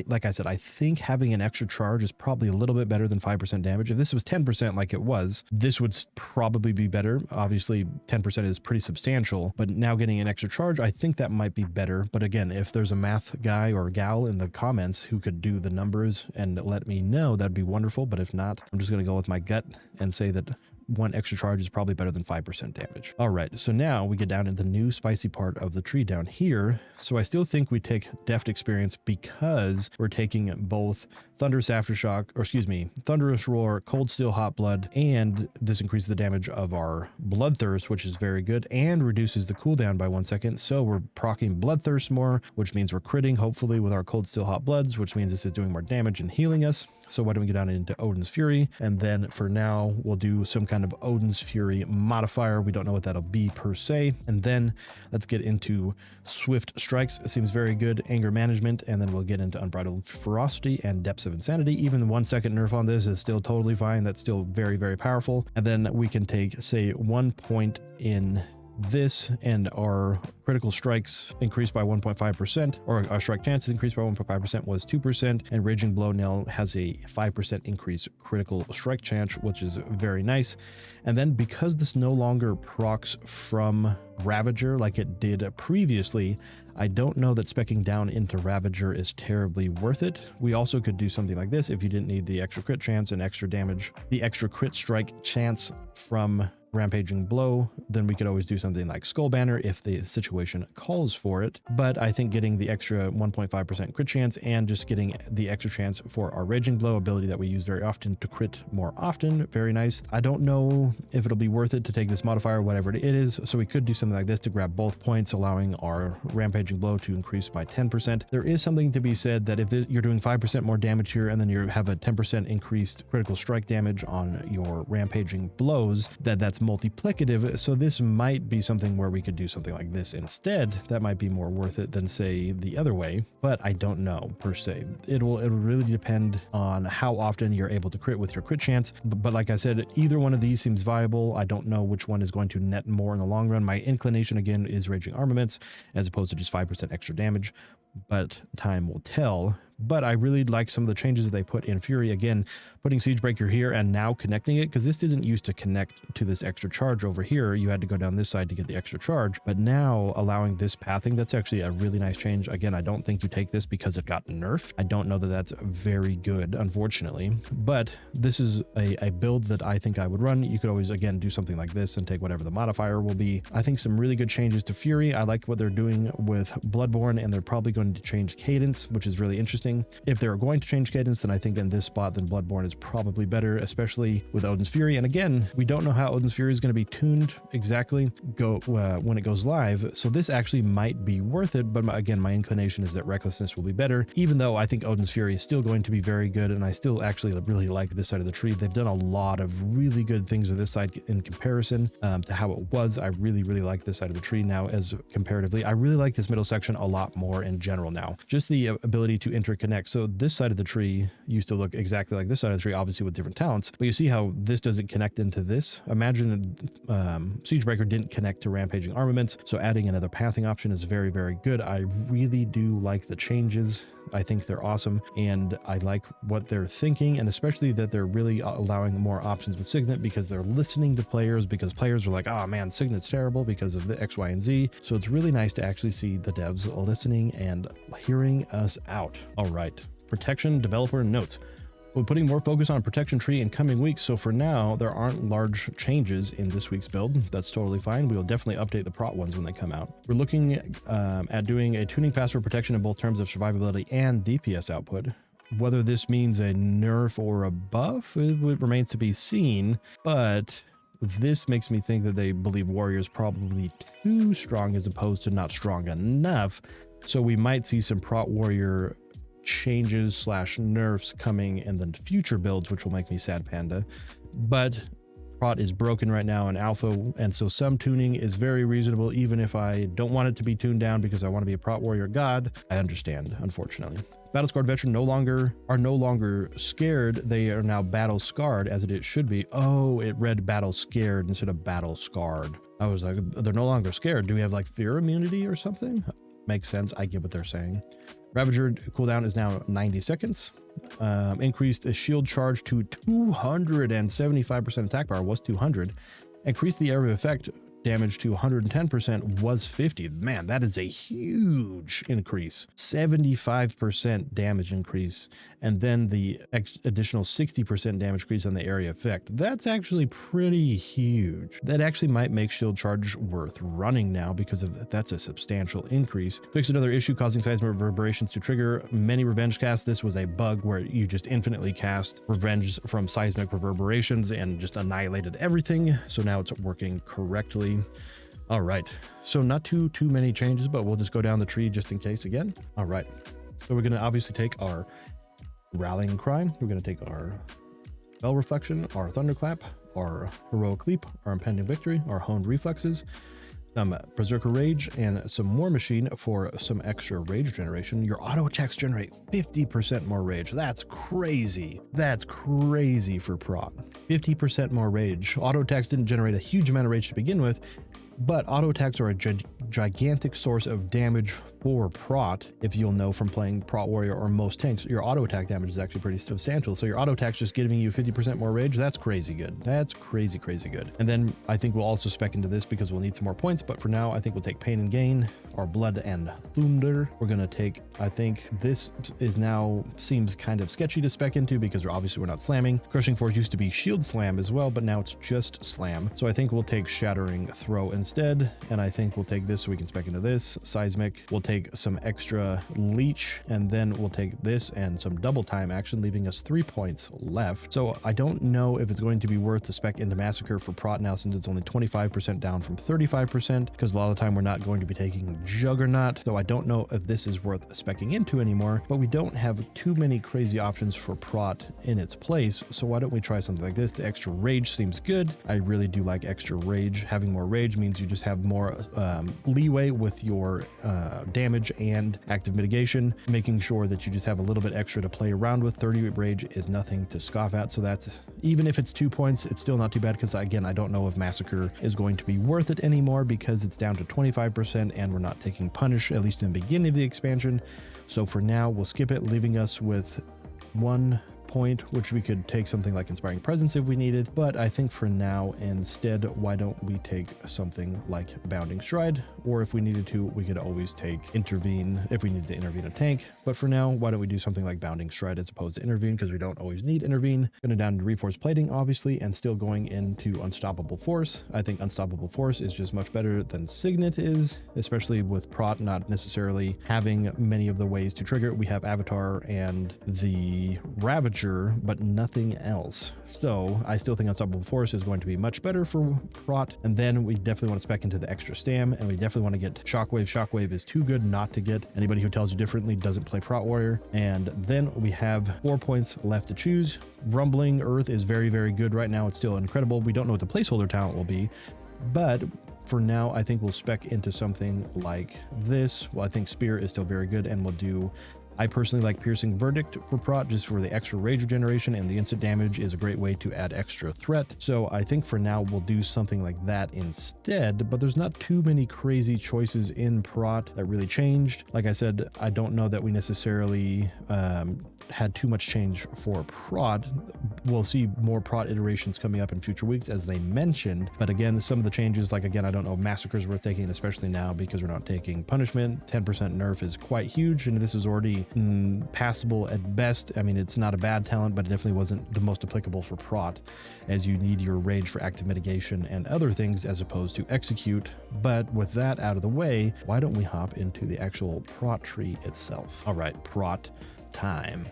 Like I said, I think having an extra charge is probably a little bit better than 5% damage. If this was 10% like it was, this would probably be better. Obviously 10% is pretty substantial, but now getting an extra charge, I think that might be better. But again, if there's a math guy or gal in the comments who could do the numbers and let me know, that'd be wonderful. But if not, I'm just going to go with my gut and say that one extra charge is probably better than 5% damage. All right, so now we get down into the new spicy part of the tree down here. So I still think we take Deft Experience because we're taking both Thunderous Aftershock, or excuse me, Thunderous Roar, Cold Steel Hot Blood, and this increases the damage of our Bloodthirst, which is very good, and reduces the cooldown by 1 second. So we're proccing Bloodthirst more, which means we're critting, hopefully, with our Cold Steel Hot Bloods, which means this is doing more damage and healing us. So why don't we get down into Odin's Fury? And then for now, we'll do some kind of Odin's Fury modifier. We don't know what that'll be per se. And then let's get into Swift Strikes. It seems very good. Anger Management. And then we'll get into Unbridled Ferocity and Depths of Insanity. Even 1 second nerf on this is still totally fine. That's still very, very powerful. And then we can take, say, 1 point in this, and our critical strikes increased by 1.5%, or our strike chances increased by 1.5% was 2%, and Raging Blow now has a 5% increased critical strike chance, which is very nice. And then because this no longer procs from Ravager like it did previously, I don't know that speccing down into Ravager is terribly worth it. We also could do something like this if you didn't need the extra crit chance and extra damage, the extra crit strike chance from Rampaging Blow, then we could always do something like Skull Banner if the situation calls for it. But I think getting the extra 1.5% crit chance and just getting the extra chance for our Raging Blow ability that we use very often to crit more often, very nice. I don't know if it'll be worth it to take this modifier, whatever it is, so we could do something like this to grab both points, allowing our Rampaging Blow to increase by 10%. There is something to be said that if you're doing 5% more damage here and then you have a 10% increased critical strike damage on your Rampaging Blows, that's multiplicative, so this might be something where we could do something like this instead. That might be more worth it than, say, the other way, but I don't know per se. It'll really depend on how often you're able to crit with your crit chance, but like I said, either one of these seems viable. I don't know which one is going to net more in the long run. My inclination again is Raging Armaments as opposed to just 5% extra damage, but time will tell. But I really like some of the changes that they put in Fury. Again, putting Siegebreaker here and now connecting it, because this didn't used to connect to this extra charge over here. You had to go down this side to get the extra charge, but now allowing this pathing, that's actually a really nice change. Again, I don't think you take this because it got nerfed. I don't know that that's very good, unfortunately, but this is a build that I think I would run. You could always, again, do something like this and take whatever the modifier will be. I think some really good changes to Fury. I like what they're doing with Bloodborne, and they're probably going to change cadence, which is really interesting. If they're going to change cadence, then I think in this spot, then Bloodborne is probably better, especially with Odin's Fury. And again, we don't know how Odin's Fury is going to be tuned exactly when it goes live, so this actually might be worth it. But again, my inclination is that Recklessness will be better, even though I think Odin's Fury is still going to be very good, and I still actually really like this side of the tree. They've done a lot of really good things with this side in comparison to how it was. I really like this side of the tree now as comparatively. I really like this middle section a lot more in general now. Just the ability to interconnect. So this side of the tree used to look exactly like this side of the tree, obviously with different talents, but you see how this doesn't connect into this. Imagine Siegebreaker didn't connect to Rampaging Armaments, so adding another pathing option is very good. I really do like the changes. I think they're awesome, and I like what they're thinking, and especially that they're really allowing more options with Signet, because they're listening to players, because players are like, oh man, Signet's terrible because of the X, Y, and Z. So it's really nice to actually see the devs listening and hearing us out. All right, protection, developer notes. We're putting more focus on protection tree in coming weeks, so for now, there aren't large changes in this week's build. That's totally fine. We will definitely update the prot ones when they come out. We're looking at doing a tuning pass for protection in both terms of survivability and DPS output. Whether this means a nerf or a buff, it remains to be seen, but this makes me think that they believe warrior is probably too strong as opposed to not strong enough. So we might see some prot warrior changes slash nerfs coming in the future builds, which will make me sad, Panda. But prot is broken right now in alpha, and so some tuning is very reasonable, even if I don't want it to be tuned down because I want to be a prot warrior god. I understand, unfortunately. Battle scarred veteran are no longer scared. They are now battle scarred, as it should be. Oh, it read battle scared instead of battle scarred. I was like, they're no longer scared. Do we have like fear immunity or something? Makes sense. I get what they're saying. Ravager cooldown is now 90 seconds. Increased the shield charge to 275% attack power, was 200. Increased the area of effect damage to 110%, was 50. Man, that is a huge increase. 75% damage increase, and then the additional 60% damage increase on the area effect. That's actually pretty huge. That actually might make shield charge worth running now because of that's a substantial increase. Fixed another issue causing seismic reverberations to trigger many revenge casts. This was a bug where you just infinitely cast revenge from seismic reverberations and just annihilated everything. So now it's working correctly. All right, so not too many changes, but we'll just go down the tree just in case again. All right, so we're going to obviously take our rallying cry, we're going to take our bell reflection, our thunderclap, our heroic leap, our impending victory, our honed reflexes, some berserker rage, and some war machine for some extra rage generation. Your auto attacks generate 50% more rage. That's crazy. That's crazy for prot. 50% more rage. Auto attacks didn't generate a huge amount of rage to begin with, but auto attacks are a gigantic source of damage for prot. If you'll know from playing prot warrior or most tanks, your auto attack damage is actually pretty substantial. So your auto attack's just giving you 50% more rage. That's crazy good. That's crazy good. And then I think we'll also spec into this because we'll need some more points. But for now, I think we'll take pain and gain, our blood and thunder. We're gonna take, I think this is now seems kind of sketchy to spec into because we're not slamming. Crushing force used to be shield slam as well, but now it's just slam. So I think we'll take shattering throw instead, and I think we'll take this so we can spec into this. Seismic, we'll take some extra leech, and then we'll take this and some double time action, leaving us 3 points left. So I don't know if it's going to be worth the spec into Massacre for prot now, since it's only 25% down from 35%, because a lot of the time we're not going to be taking Juggernaut, though I don't know if this is worth specking into anymore, but we don't have too many crazy options for prot in its place, so why don't we try something like this? The extra rage seems good. I really do like extra rage. Having more rage means you just have more leeway with your damage and active mitigation, making sure that you just have a little bit extra to play around with. 30 rage is nothing to scoff at, so that's, even if it's 2 points, it's still not too bad, because again, I don't know if Massacre is going to be worth it anymore because it's down to 25% and we're not taking punish, at least in the beginning of the expansion. So for now, we'll skip it, leaving us with 1 point, which we could take something like Inspiring Presence if we needed, but I think for now instead, why don't we take something like Bounding Stride, or if we needed to, we could always take Intervene if we needed to intervene a tank. But for now, why don't we do something like Bounding Stride as opposed to Intervene, because we don't always need Intervene. Going down to Reforce Plating, obviously, and still going into Unstoppable Force. I think Unstoppable Force is just much better than Signet is, especially with prot not necessarily having many of the ways to trigger it. We have Avatar and the Ravager, but nothing else. So I still think Unstoppable Force is going to be much better for prot. And then we definitely want to spec into the extra stam, and we definitely want to get Shockwave. Shockwave is too good not to get. Anybody who tells you differently doesn't play prot warrior. And then we have 4 points left to choose. Rumbling Earth is very, very good right now. It's still incredible. We don't know what the placeholder talent will be, but for now, I think we'll spec into something like this. Well, I think Spear is still very good, and we'll do, I personally like Piercing Verdict for prot, just for the extra rage regeneration, and the instant damage is a great way to add extra threat. So I think for now we'll do something like that instead, but there's not too many crazy choices in prot that really changed. Like I said, I don't know that we necessarily had too much change for prot. We'll see more prot iterations coming up in future weeks, as they mentioned, but again, some of the changes, like again, I don't know if Massacre's worth taking, especially now because we're not taking punishment. 10% nerf is quite huge, and this is already passable at best. I mean, it's not a bad talent, but it definitely wasn't the most applicable for Prot, as you need your rage for active mitigation and other things as opposed to execute. But with that out of the way, why don't we hop into the actual Prot tree itself? All right, Prot time.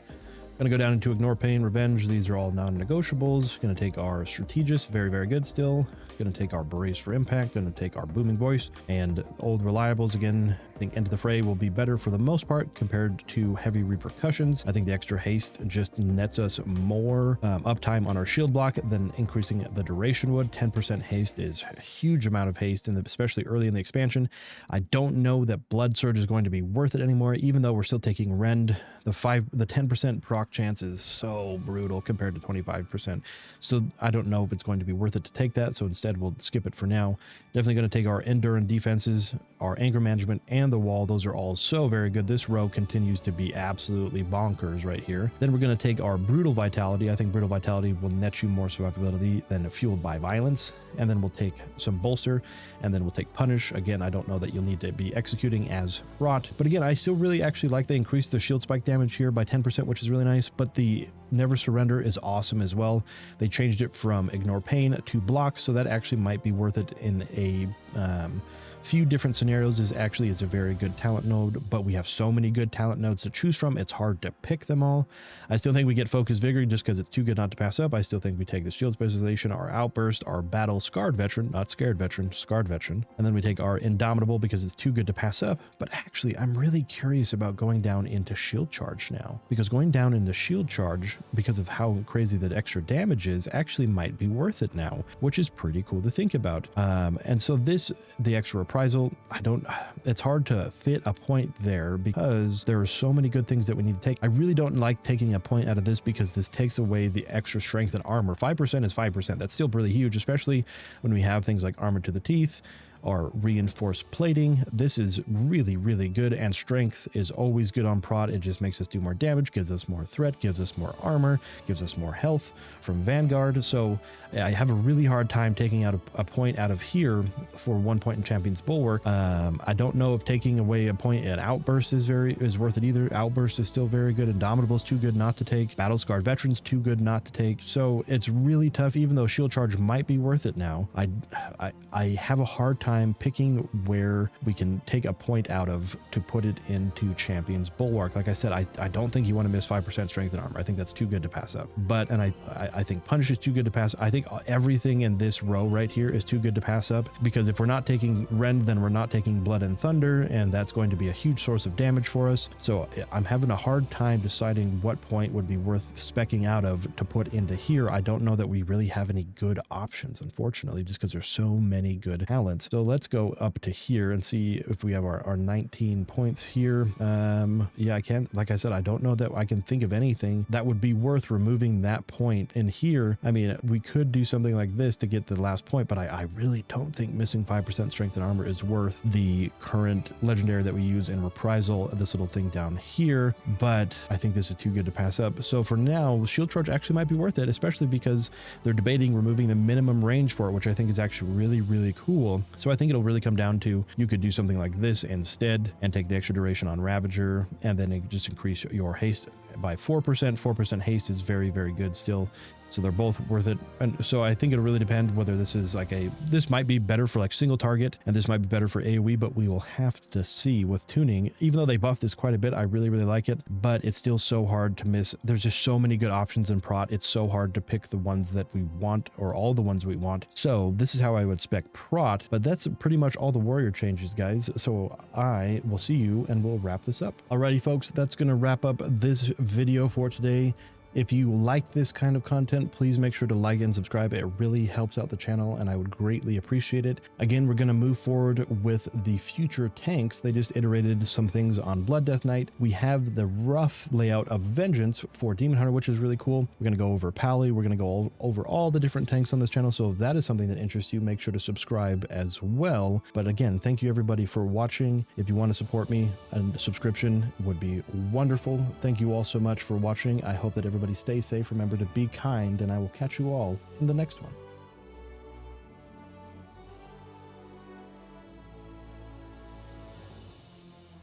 Gonna go down into Ignore Pain, Revenge. These are all non-negotiables. Gonna take our Strategist, very, very good still. Gonna take our Brace for Impact. Gonna take our Booming Voice. And Old Reliables, again, I think Into the Fray will be better for the most part compared to Heavy Repercussions. I think the extra haste just nets us more uptime on our shield block than increasing the duration would. 10% haste is a huge amount of haste, and especially early in the expansion. I don't know that Blood Surge is going to be worth it anymore, even though we're still taking Rend. The 10% proc chance is so brutal compared to 25%. So I don't know if it's going to be worth it to take that. So instead we'll skip it for now. Definitely going to take our Endure and defenses, our anger management, and the wall. Those are all so very good. This row continues to be absolutely bonkers right here. Then we're going to take our Brutal Vitality. I think Brutal Vitality will net you more survivability than Fueled by Violence. And then we'll take some Bolster, and then we'll take Punish. Again, I don't know that you'll need to be executing as Rot, but again, I still really actually like they increased the shield spike damage here by 10%, which is really nice. But the Never Surrender is awesome as well. They changed it from Ignore Pain to Block, so that actually might be worth it in a few different scenarios. Is a very good talent node, but we have so many good talent nodes to choose from, it's hard to pick them all. I still think we get Focus Vigor just because it's too good not to pass up. I still think we take the Shield Specialization, our Outburst, our Battle Scarred Veteran, not Scared Veteran, Scarred Veteran, and then we take our Indomitable because it's too good to pass up. But actually, I'm really curious about going down into Shield Charge now, because going down into Shield Charge, because of how crazy that extra damage is, actually might be worth it now, which is pretty cool to think about. And so the extra Reprisal, it's hard to fit a point there because there are so many good things that we need to take. I really don't like taking a point out of this because this takes away the extra strength and armor. 5% is 5%. That's still really huge, especially when we have things like Armor to the Teeth or Reinforced Plating. This is really, really good, and strength is always good on Prot. It just makes us do more damage, gives us more threat, gives us more armor, gives us more health from Vanguard. So I have a really hard time taking out a point out of here for 1 point in Champion's Bulwark. I don't know if taking away a point at Outburst is worth it either. Outburst is still very good. Indomitable is too good not to take. Battle Scarred Veterans too good not to take. So it's really tough, even though Shield Charge might be worth it now. I have a hard time picking where we can take a point out of to put it into Champion's Bulwark. Like I said, I don't think you want to miss 5% strength and armor. I think that's too good to pass up. And I think Punish is too good to pass. I think everything in this row right here is too good to pass up, because if we're not taking Rend, then we're not taking Blood and Thunder, and that's going to be a huge source of damage for us. So I'm having a hard time deciding what point would be worth specking out of to put into here. I don't know that we really have any good options, unfortunately, just because there's so many good talents. So let's go up to here and see if we have our 19 points here. Yeah, I can't, like I said, I don't know that I can think of anything that would be worth removing that point in here. I mean, we could do something like this to get the last point, but I really don't think missing 5% strength and armor is worth the current legendary that we use in Reprisal, this little thing down here. But I think this is too good to pass up. So for now, Shield Charge actually might be worth it, especially because they're debating removing the minimum range for it, which I think is actually really, really cool. So I think it'll really come down to, you could do something like this instead and take the extra duration on Ravager, and then it just increase your haste by 4%. 4% haste is very, very good still. So they're both worth it. And so I think it'll really depend whether this is like this might be better for like single target, and this might be better for AoE, but we will have to see with tuning. Even though they buffed this quite a bit, I really, really like it, but it's still so hard to miss. There's just so many good options in Prot. It's so hard to pick the ones that we want, or all the ones we want. So this is how I would spec Prot, but that's pretty much all the warrior changes, guys. So I will see you and we'll wrap this up. Alrighty, folks, that's going to wrap up this video for today. If you like this kind of content, please make sure to like and subscribe. It really helps out the channel and I would greatly appreciate it. Again, we're going to move forward with the future tanks. They just iterated some things on Blood Death Knight. We have the rough layout of Vengeance for Demon Hunter, which is really cool. We're going to go over Pally. We're going to go over all the different tanks on this channel. So if that is something that interests you, make sure to subscribe as well. But again, thank you everybody for watching. If you want to support me, a subscription would be wonderful. Thank you all so much for watching. I hope that everybody stay safe. Remember to be kind, and I will catch you all in the next one.